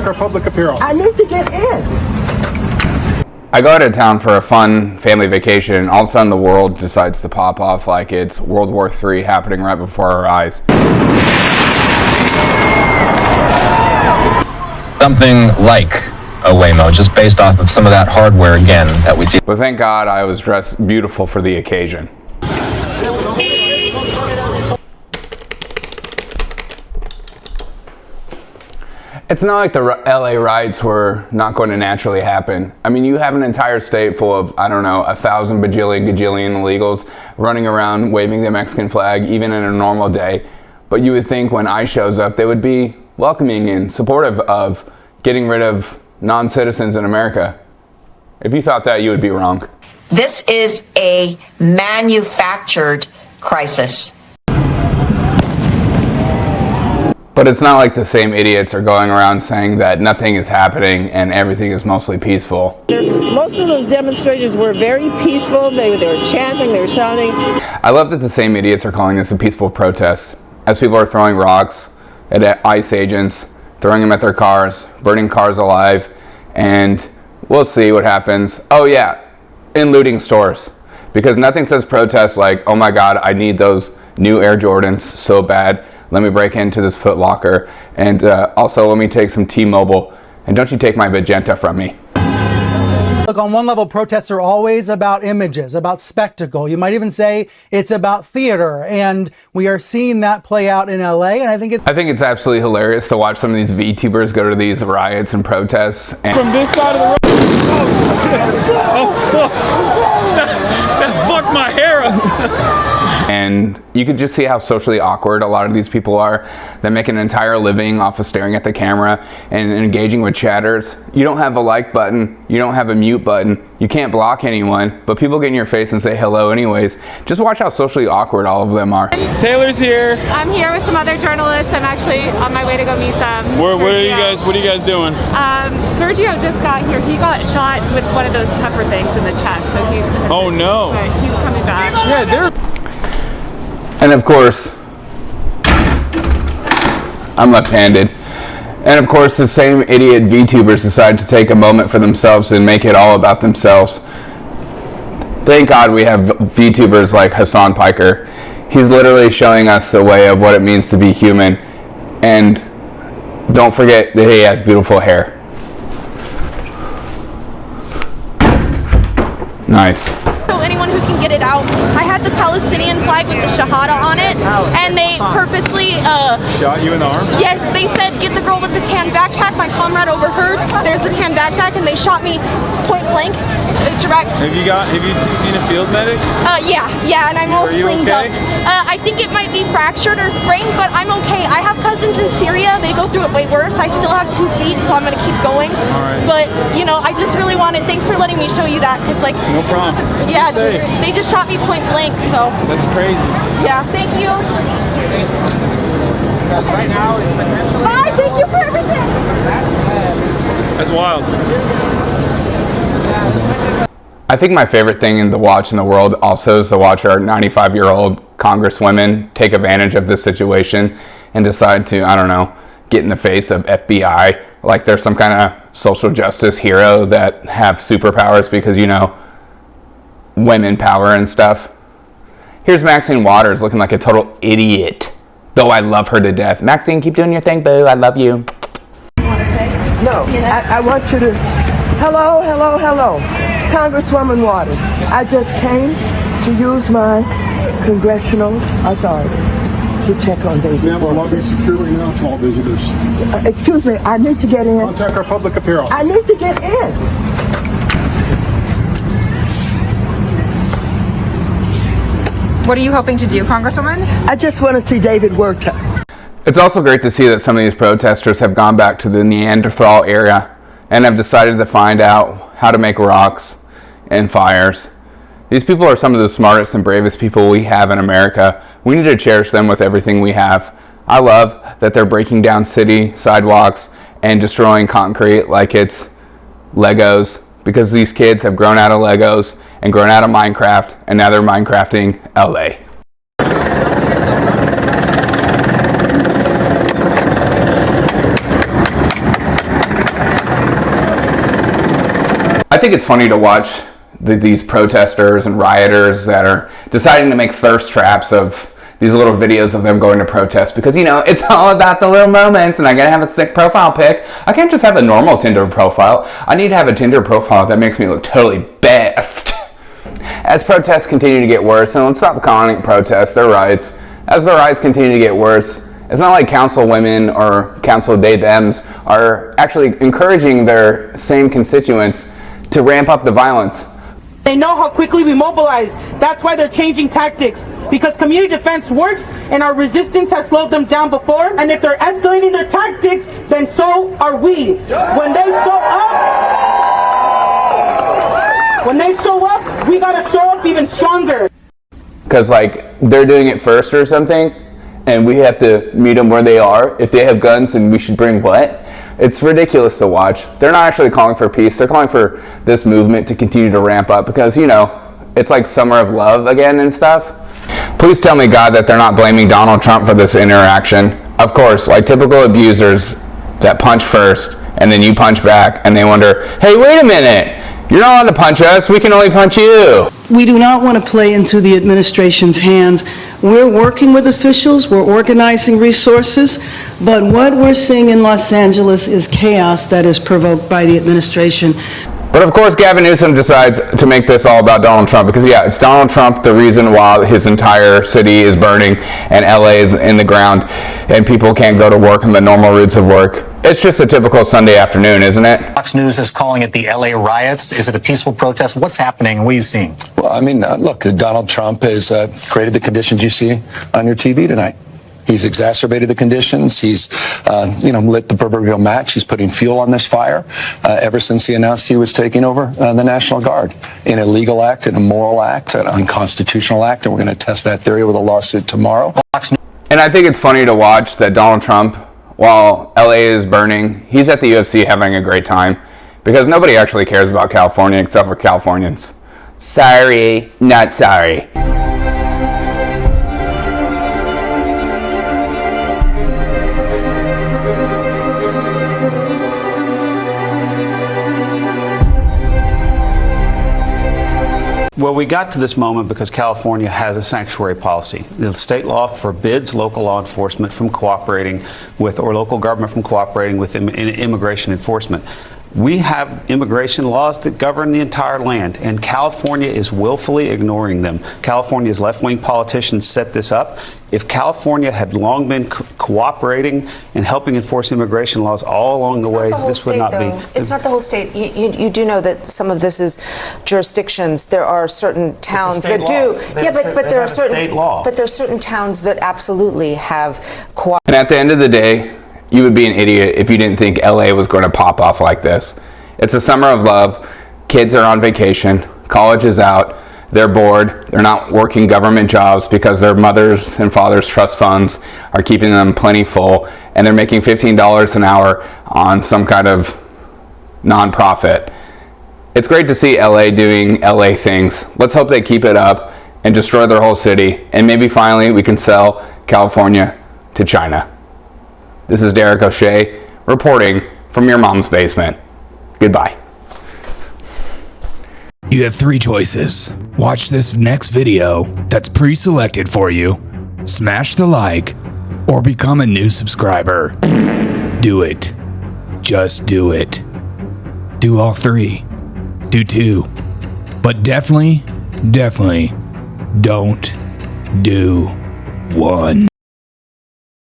Our public apparel. I need to get in. I go out of town for a fun family vacation, and all of a sudden the world decides to pop off like it's World War III happening right before our eyes. Something like a Waymo, just based off of some of that hardware again that we see. But thank God I was dressed beautiful for the occasion. It's not like the LA riots were not going to naturally happen. I mean, you have an entire state full of, I don't know, 1,000 bajillion gajillion illegals running around waving the Mexican flag even in a normal day. But you would think when ICE shows up, they would be welcoming and supportive of getting rid of non-citizens in America. If you thought that, you would be wrong. This is a manufactured crisis. But it's not like the same idiots are going around saying that nothing is happening and everything is mostly peaceful. Most of those demonstrations were very peaceful. They were chanting, they were shouting. I love that the same idiots are calling this a peaceful protest, as people are throwing rocks at ICE agents, throwing them at their cars, burning cars alive, and we'll see what happens. Oh yeah, in looting stores. Because nothing says protest like, oh my God, I need those new Air Jordans so bad. Let me break into this Foot Locker, and also let me take some T-Mobile, and don't you take my magenta from me. Look, on one level, protests are always about images, about spectacle. You might even say it's about theater, and we are seeing that play out in LA, and I think it's absolutely hilarious to watch some of these VTubers go to these riots and protests. And From this side of the road. Oh, fuck. That fucked my hair up. And you could just see how socially awkward a lot of these people are. They make an entire living off of staring at the camera and engaging with chatters. You don't have a like button. You don't have a mute button. You can't block anyone, but people get in your face and say hello anyways. Just watch how socially awkward all of them are. Taylor's here. I'm here with some other journalists. I'm actually on my way to go meet them. What are you guys doing? Sergio just got here. He got shot with one of those pepper things in the chest. So Oh no. He's coming back. Yeah, they're... And of course, I'm left-handed. And of course, the same idiot VTubers decide to take a moment for themselves and make it all about themselves. Thank God we have VTubers like Hassan Piker. He's literally showing us the way of what it means to be human. And don't forget that he has beautiful hair. Nice. So anyone who can get it out. I had the Palestinian flag with the Shahada on it, and they purposely shot you in the arm? Yes, they said get the girl with the tan backpack. My comrade overheard. There's the tan backpack, and they shot me point blank, direct. Have you seen a field medic? Yeah, and I'm all slinged up. I think it might be fractured or sprained, but I'm okay. I have cousins in Syria. They go through it way worse. I still have 2 feet, so I'm gonna keep going. All right. But you know, I just really wanted. Thanks for letting me show you that, because like. No problem. Yeah, they just shot me point blank, so. That's crazy. Yeah, thank you. Right now, it's potentially... Bye, thank you for everything. That's wild. I think my favorite thing to watch in the world also is to watch our 95-year-old congresswomen take advantage of this situation and decide to, I don't know, get in the face of FBI like they're some kind of social justice hero that have superpowers because, you know, women power and stuff. Here's Maxine Waters looking like a total idiot, though I love her to death. Maxine, keep doing your thing, boo. I love you. No, I want you to, hello. Congresswoman Waters, I just came to use my congressional authority to check on David. We have our lobby securely now to all visitors. Excuse me, I need to get in. Contact our public apparel. I need to get in. What are you hoping to do, Congresswoman? I just want to see David Werta. It's also great to see that some of these protesters have gone back to the Neanderthal era and have decided to find out how to make rocks and fires. These people are some of the smartest and bravest people we have in America. We need to cherish them with everything we have. I love that they're breaking down city sidewalks and destroying concrete like it's Legos, because these kids have grown out of Legos and grown out of Minecraft, and now they're Minecrafting LA. think it's funny to watch these protesters and rioters that are deciding to make thirst traps of these little videos of them going to protest, because, you know, it's all about the little moments, and I gotta have a sick profile pic. I can't just have a normal Tinder profile. I need to have a Tinder profile that makes me look totally best. As protests continue to get worse, and let's stop calling it protests, they're riots. As the riots continue to get worse, it's not like councilwomen or council they-thems are actually encouraging their same constituents to ramp up the violence. They know how quickly we mobilize. That's why they're changing tactics. Because community defense works and our resistance has slowed them down before. And if they're escalating their tactics, then so are we. When they show up, we gotta show up even stronger. Because, like, they're doing it first or something, and we have to meet them where they are. If they have guns, and we should bring what? It's ridiculous to watch. They're not actually calling for peace. They're calling for this movement to continue to ramp up because, you know, it's like summer of love again and stuff. Please tell me, God, that they're not blaming Donald Trump for this interaction. Of course, like typical abusers that punch first and then you punch back and they wonder, hey, wait a minute. You're not allowed to punch us. We can only punch you. We do not want to play into the administration's hands. We're working with officials. We're organizing resources. But what we're seeing in Los Angeles is chaos that is provoked by the administration. But of course, Gavin Newsom decides to make this all about Donald Trump because, yeah, it's Donald Trump the reason why his entire city is burning and LA is in the ground and people can't go to work in the normal routes of work. It's just a typical Sunday afternoon, isn't it? Fox News is calling it the LA riots. Is it a peaceful protest? What's happening? What are you seeing? Well, I mean, look, Donald Trump has created the conditions you see on your TV tonight. He's exacerbated the conditions. He's, lit the proverbial match. He's putting fuel on this fire ever since he announced he was taking over the National Guard. An illegal act, an immoral act, an unconstitutional act, and we're going to test that theory with a lawsuit tomorrow. And I think it's funny to watch that Donald Trump, while LA is burning, he's at the UFC having a great time because nobody actually cares about California except for Californians. Sorry, not sorry. Well, we got to this moment because California has a sanctuary policy. The state law forbids local law enforcement from cooperating with, or local government from cooperating with immigration enforcement. We have immigration laws that govern the entire land, and California is willfully ignoring them. California's left-wing politicians set this up. If California had long been cooperating and helping enforce immigration laws all along the way, this would not be. It's not the whole state. You do know that some of this is jurisdictions. There are certain towns that do. Yeah, but there are certain towns that absolutely have cooperated. And at the end of the day, you would be an idiot if you didn't think LA was going to pop off like this. It's a summer of love. Kids are on vacation. College is out. They're bored. They're not working government jobs because their mothers and fathers' trust funds are keeping them plenty full, and they're making $15 an hour on some kind of nonprofit. It's great to see LA doing LA things. Let's hope they keep it up and destroy their whole city, and maybe finally we can sell California to China. This is Derek O'Shea reporting from your mom's basement. Goodbye. You have 3 choices. Watch this next video that's pre-selected for you, smash the like, or become a new subscriber. Do it. Just do it. Do all 3. Do 2. But definitely don't do 1.